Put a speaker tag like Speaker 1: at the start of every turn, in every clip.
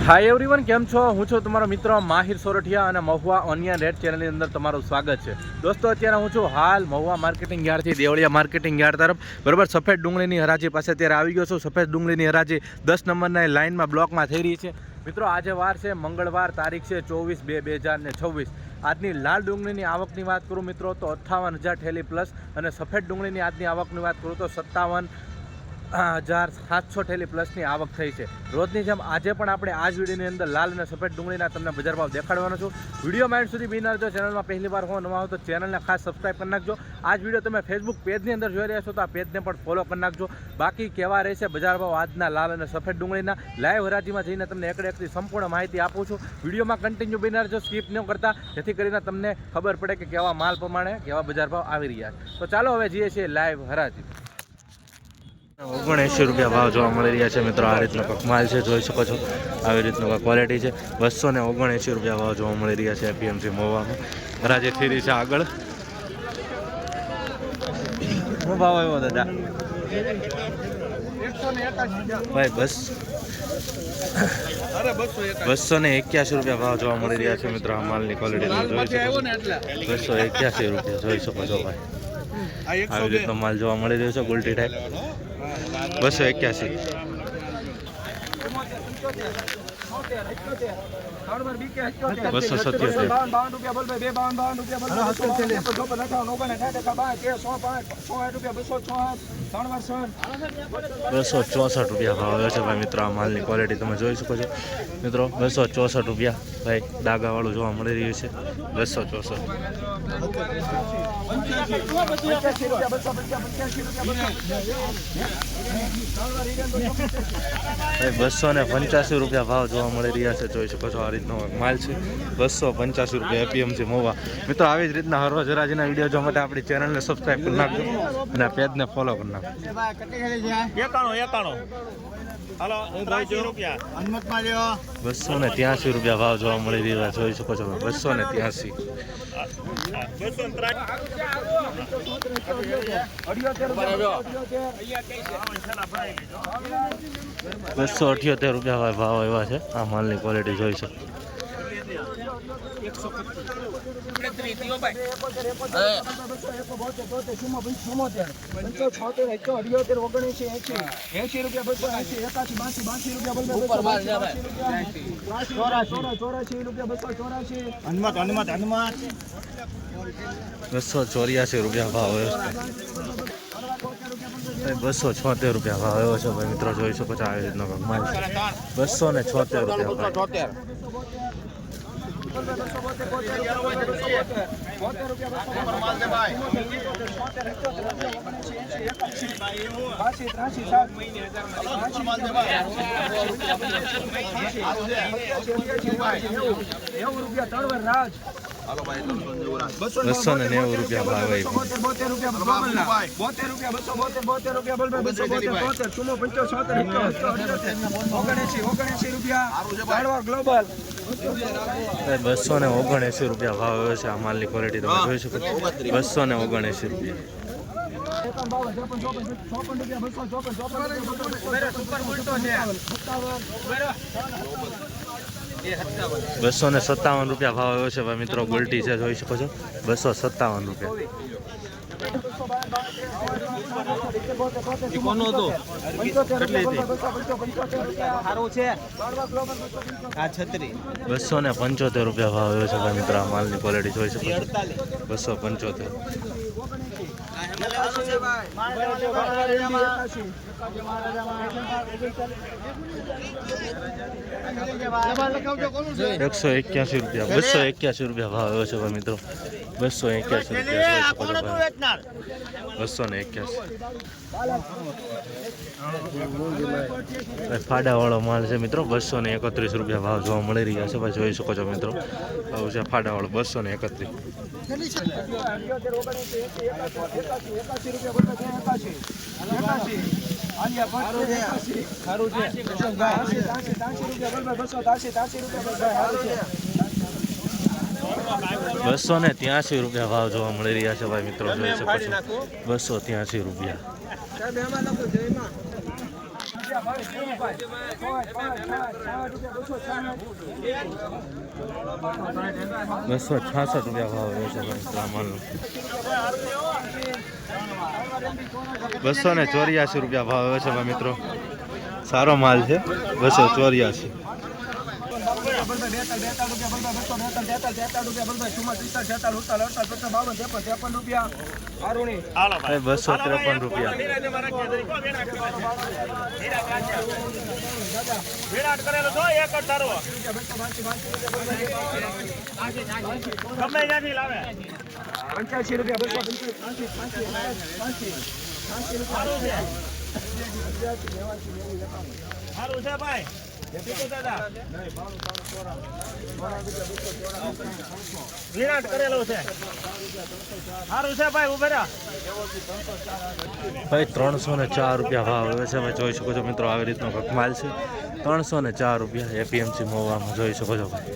Speaker 1: Hi everyone, કેમ છો? હું છું તમારો મિત્ર માહિર સોરઠિયા અને મહુવા ઓનિયન રેટ ચેનલની અંદર તમારું સ્વાગત છે. દોસ્તો, અત્યારે હું છું હાલ મહુવા માર્કેટિંગ યાર્ડથી દેવળિયા માર્કેટિંગ યાર્ડ તરફ. બરાબર, સફેદ ડુંગળીની હરાજી પાસે અત્યારે આવી ગયો છું. સફેદ ડુંગળીની હરાજી 10 નંબરના લાઇનમાં બ્લોકમાં થઈ રહી છે. મિત્રો, આજે વાર છે મંગળવાર, તારીખ છે 24/2/2026. આજની લાલ ડુંગળીની આવકની વાત કરું મિત્રો તો 58,000 ઠેલી પ્લસ, અને સફેદ ડુંગળીની આજની આવકની વાત કરું તો 57,700 ઠેલી પ્લસની આવક થઈ છે. રોજની જેમ આજે પણ આપણે આ જ વિડીયોની અંદર લાલ અને સફેદ ડુંગળીના તમને બજાર ભાવ દેખાડવાનો છું. વિડીયો માઇન્ડ સુધી બિનાર જો ચેનલમાં પહેલી વાર હો નવા હો તો ચેનલને ખાસ સબસ્ક્રાઈબ કરી નાખજો. આ જ વિડીયો તમે ફેસબુક પેજની અંદર જોઈ રહ્યા છો તો આ પેજને પણ ફોલો કરી નાખજો. બાકી કેવા રહેશે બજાર ભાવ આજના લાલ અને સફેદ ડુંગળીના લાઈવ હરાજીમાં જઈને તમને એકડેકથી સંપૂર્ણ માહિતી આપું છું. વિડીયોમાં કન્ટિન્યુ બિનાર જો સ્કીપ ન કરતા, જેથી કરીને તમને ખબર પડે કે કેવા માલ પ્રમાણે કેવા બજાર ભાવ આવી રહ્યા છે. તો ચાલો હવે જઈએ છીએ લાઈવ હરાજી. 79 રૂપિયા ભાવ જોવા મળી રહ્યા છે મિત્રો. આ રીતનો કંઈક માલ છે, જોઈ શકો છો. આવી રીતનો કંઈક ક્વોલિટી છે. 279 રૂપિયા ભાવ જોવા મળી રહ્યા છે એપીએમસી મહુવામાં. હરાજી થઈ રહી છે આગળ. શું ભાવ આવ્યો દાદા? ભાઈ બસ 281 રૂપિયા ભાવ જોવા મળી રહ્યા છે મિત્રો. આ માલની ક્વોલિટી જોઈ શકો. 281 રૂપિયા જોઈ શકો છો ભાઈ. આવી રીતનો માલ જોવા મળી રહ્યો છે, ગુલટી ટાઈપ. 281. 264 રૂપિયા ભાવ આવ્યો છે ભાઈ મિત્રો. આ માલની ક્વોલિટી તમે જોઈ શકો છો મિત્રો. 264 રૂપિયા ભાઈ ડાગાવાળું જોવા મળી રહ્યું છે. 264. 285 રૂપિયા ભાવ જોવા મળી રહ્યા છે, જોઈ શકો છો. આ રીતનો માલ છે. 285 રૂપિયા એપીએમસી મહુવા. મિત્રો, આવી જ રીતના હરરોજ હરાજીના વિડીયો જોવા માટે આપણી ચેનલને સબસ્ક્રાઈબ કરી નાખજો અને આ પેજને ફોલો કરી નાખજો. 283 રૂપિયા ભાવ જોવા મળી રહ્યા જોઈ શકો છો. 283. 278 રૂપિયા ભાવ આવ્યા છે. આ માલની ક્વોલિટી જોઈ શકો. 284 રૂપિયા ભાવ આવ્યો છે. 276 રૂપિયા ભાવ આવ્યો છે ભાઈ મિત્રો, જોઈ શકો છો. આવી રીતનો માલ 276 રૂપિયા. 290 રૂપિયા ભાવ. 279 રૂપિયા ભાવ આવ્યો છે. આ માલની ક્વોલિટી તમે જોઈ શકો. 279 રૂપિયા. 257 રૂપિયા ભાવ આવ્યો છે ભાઈ મિત્રો. ગુલટી છે, જોઈ શકો છો. 257 રૂપિયા. 275 રૂપિયા ભાવ આવ્યો છે ભાઈ મિત્રો. આ માલની ક્વોલિટી જોઈ શકો છો. 275. 181 રૂપિયા. 281 રૂપિયા ભાવ આવ્યો છે ભાઈ મિત્રો. 281 રૂપિયા. 281. ફાડાવાળો માલ છે મિત્રો. 231 રૂપિયા ભાવ જોવા મળી રહ્યા છે ભાઈ, જોઈ શકો છો મિત્રો. આવું છે ફાડાવાળો. 231. 283 રૂપિયા ભાવ જોવા મળી રહ્યા છે ભાઈ મિત્રો, જોઈ શકો છો 283 રૂપિયા। ₹266 ભાવ આવે છે આ માલનો. ₹284 ભાવ આવે છે ભાઈ મિત્રો. સારો માલ છે. 284.
Speaker 2: વિરાટ કરેલો છે. સારું છે ભાઈ, ઉભા રહ્યા
Speaker 1: ભાઈ. ₹304 ભાવ આવે છે. તમે જોઈ શકો છો મિત્રો, આવી રીતનો માલ છે. ₹304 એપીએમસી મહુવામાં જોઈ શકો છો ભાઈ.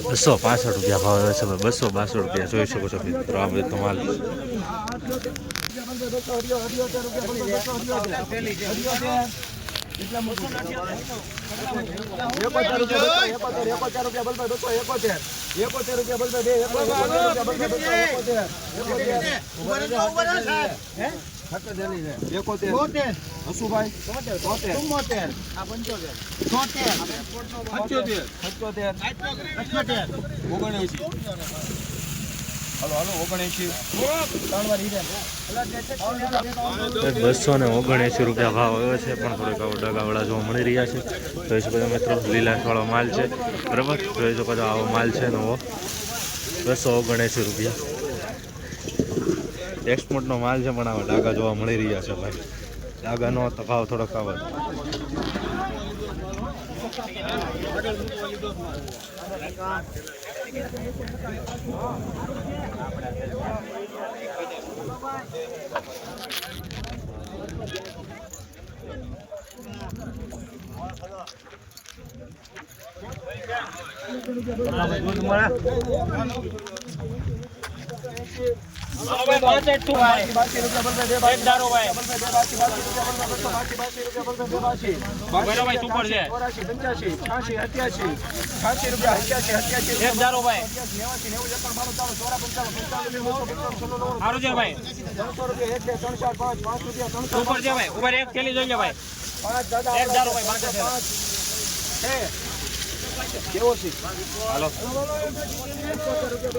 Speaker 1: ₹265 ભાવ આવે છે ભાઈ. ₹262 જોઈ શકો છો મિત્રો, આ બધો માલ. ₹279 ભાવ આવ્યો છે, પણ થોડીક આવો ડગાવાળા જોવા મળી રહ્યા છે. જોઈ શકો છો મિત્રો, લીલાશવાળો માલ છે બરાબર. જોઈ શકો છો આવો માલ છે નવો. ₹279. એક્સપોર્ટનો માલ છે, પણ આવા ડાઘા જોવા મળી રહ્યા છે ભાઈ. ડાઘાનો તો ભાવ થોડોક આવે.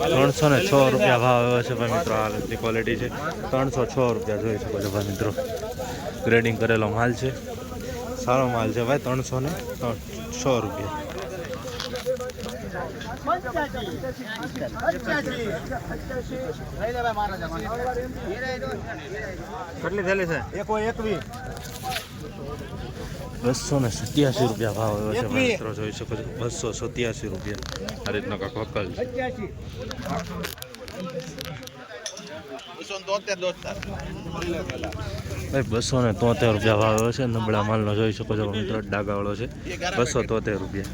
Speaker 1: ₹306 ભાવ આવ્યો છે ભાઈ મિત્રો. આ રીતની ક્વોલિટી છે. ₹306 જોઈ શકો છો ભાઈ મિત્રો. ગ્રેડિંગ કરેલો માલ છે. સારો માલ છે ભાઈ. ₹306.
Speaker 2: કેટલી થેલી છે? 121.
Speaker 1: ₹287 ભાવ આવ્યો છે ભાઈ મિત્રો. જોઈ શકો છો ₹287. આ રીતનો કાંક વકલ છે. ભાઈ ₹273 ભાવ આવ્યો છે. નબળા માલનો જોઈ શકો છો મિત્રો, ડાગાવાળો છે. ₹273.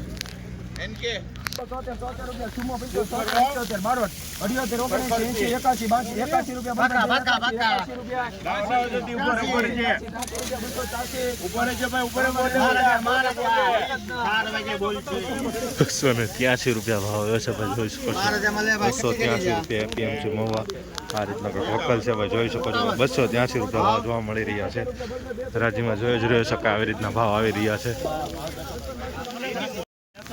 Speaker 1: ₹283 ભાવ આવ્યો છે ભાઈ. જોઈ શકો છો ₹283 એપીએમસી મહુવા. આ રીતના વકલ છે ભાઈ. જોઈ શકો છો ₹283 ભાવ જોવા મળી રહ્યા છે. રાજ્યમાં જોઈ જ રહ્યો છે કે આવી રીતના ભાવ આવી રહ્યા છે.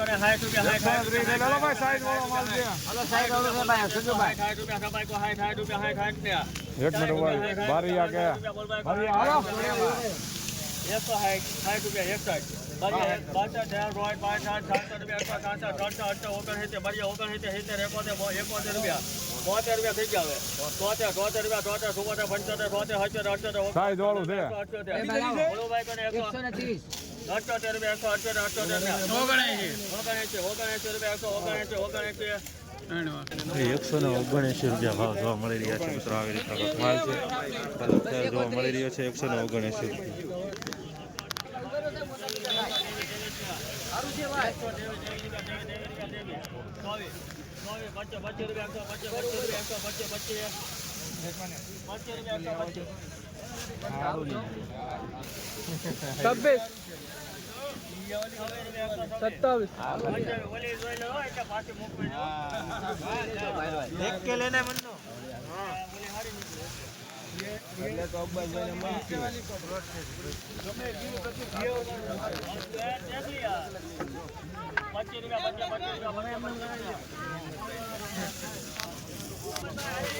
Speaker 1: ₹179 ભાવ જોવા મળી રહ્યા છે મિત્રો. આવી રીતના માલ છે. જોવા મળી રહ્યો છે ₹179.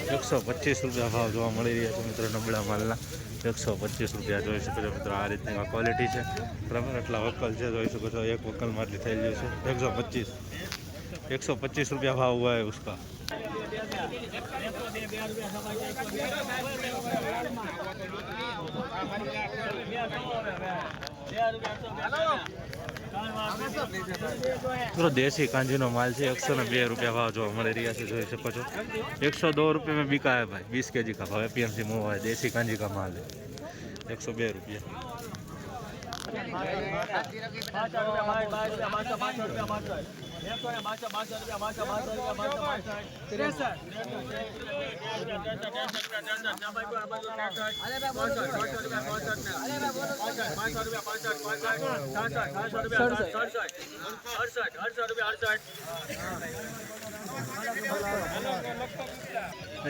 Speaker 1: ₹125 ભાવ જોવા મળી રહ્યા છે મિત્રો નબળા માલના. ₹125 જોઈ શકો છો મિત્રો. આ રીતની ક્વોલિટી છે બરાબર. એટલા વકલ છે જોઈ શકો છો. એક વકલમાંથી થઈ ગયું છે ₹125 ભાવ हुआ है उसका. મિત્રો દેશી કાંજીનો માલ છે. ₹102 ભાવ જોવા મળી રહ્યા છે જોઈ શકો છો. ₹102 में बिका है भाई. 20 kg का भाव एपीएमसी मोवा है. देसी कांजी का माल है. ₹102.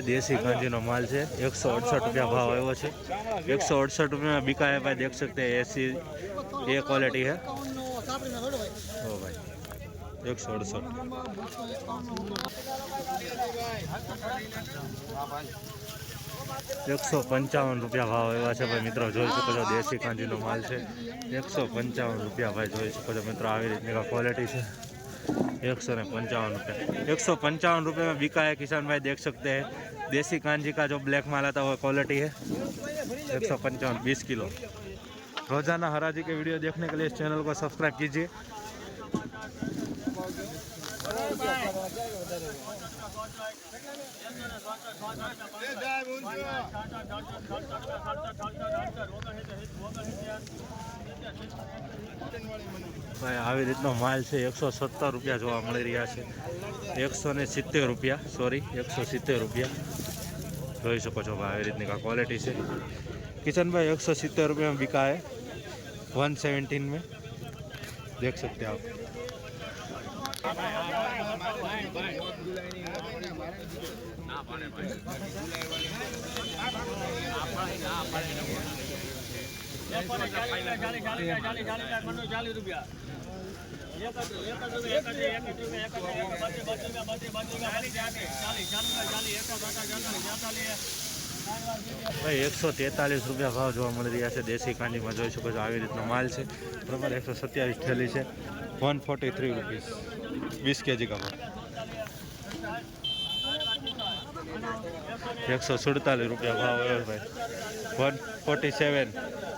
Speaker 1: देसी कांजी नो माल है. ₹168 भाव आयो है. ₹168 में बिका है भाई. देख सकते हैं ऐसी ये क्वालिटी है. ओ भाई 168. ₹155 भाव एवा है भाई मित्रों. જોઈ શકો છો દેશી કાંજીનો માલ છે. ₹155 भाई જોઈ શકો છો મિત્રો. આવી રીતની ક્વોલિટી છે. ₹155. ₹155 में बिका है किसान भाई. देख सकते हैं देसी कांजी का जो ब्लैक माल आता है वो क्वालिटी है. 155 20 किलो. रोजाना हराजी के वीडियो देखने के लिए इस चैनल को सब्सक्राइब कीजिए. ભાઈ આવી રીતનો માલ છે. ₹170 જોવા મળી રહ્યા છે. ₹170 સોરી ₹170 જોઈ શકો છો ભાઈ. આવી રીતની ક્વોલિટી છે किशन भाई. ₹170 में बिका है. 117 में देख सकते हैं आप. भाई ₹143 भाव જોવા મળી રહ્યા છે. દેશી કાંજીમાં જોઈ શકો છો આવી રીતનો માલ છે બરાબર. 127 થેલી છે. ₹143 20 kg का भाव. ₹147 भाव है भाई. 147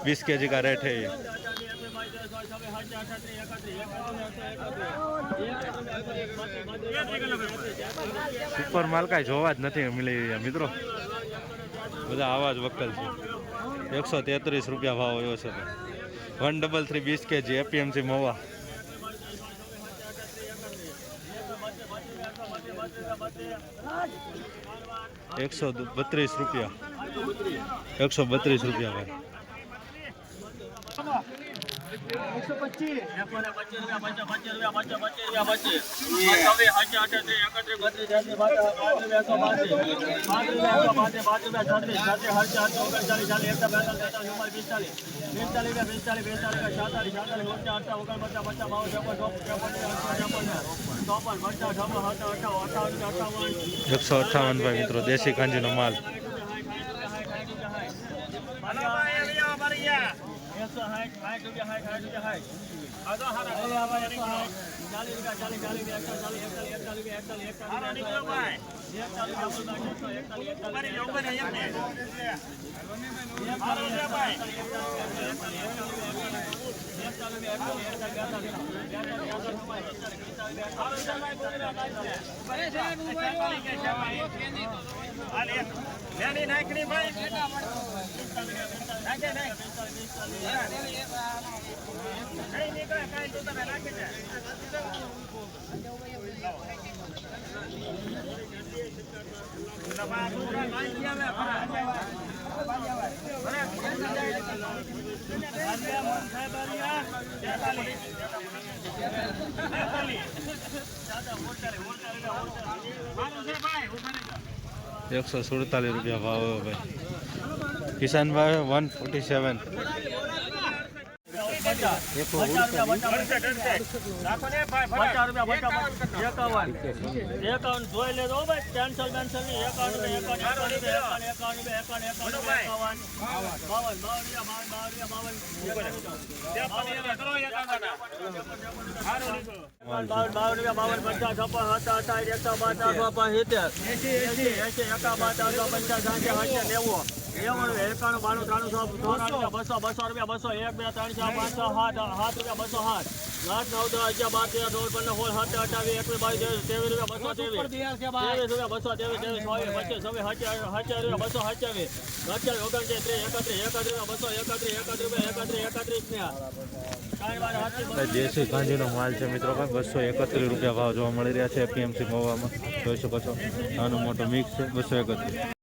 Speaker 1: 20 kg का रेट है ये. સુપર માલ કાંઈ જોવા જ નથી મળી રહ્યા મિત્રો. બધા આવા જ વકલ છે. ₹133 ભાવ આવ્યો છે. 133 20 kg એપીએમસી મોવા. ₹132 ₹132 ભાઈ. 158 ભાઈ મિત્રો. દેશી કાંજીનો માલ.
Speaker 2: નહીં નીકળે કાંઈ તો તમે નાખી દે. તમારા છોકરા નાખી આવે ખરા.
Speaker 1: ₹147 ભાવ ભાઈ કિશનભાઈ 147
Speaker 2: એકાવન જોઈ લેજો ભાઈ કેન્સલ બેન્સલ ની એકાવન એકાણું બાણું 300 બસો રૂપિયા 200 1 2 3 4 5 6 7 રૂપિયા 207 8 9 10 11 12 13 14 15 16 17 18 20 21 22 23 રૂપિયા 223
Speaker 1: દેશી ગાંધીનો માલ છે મિત્રો, ₹231 ભાવ જોવા મળી રહ્યા છે. એપીએમસી મવામાં જોઈ શકો છો. નાનું મોટું મિક્સ છે 231.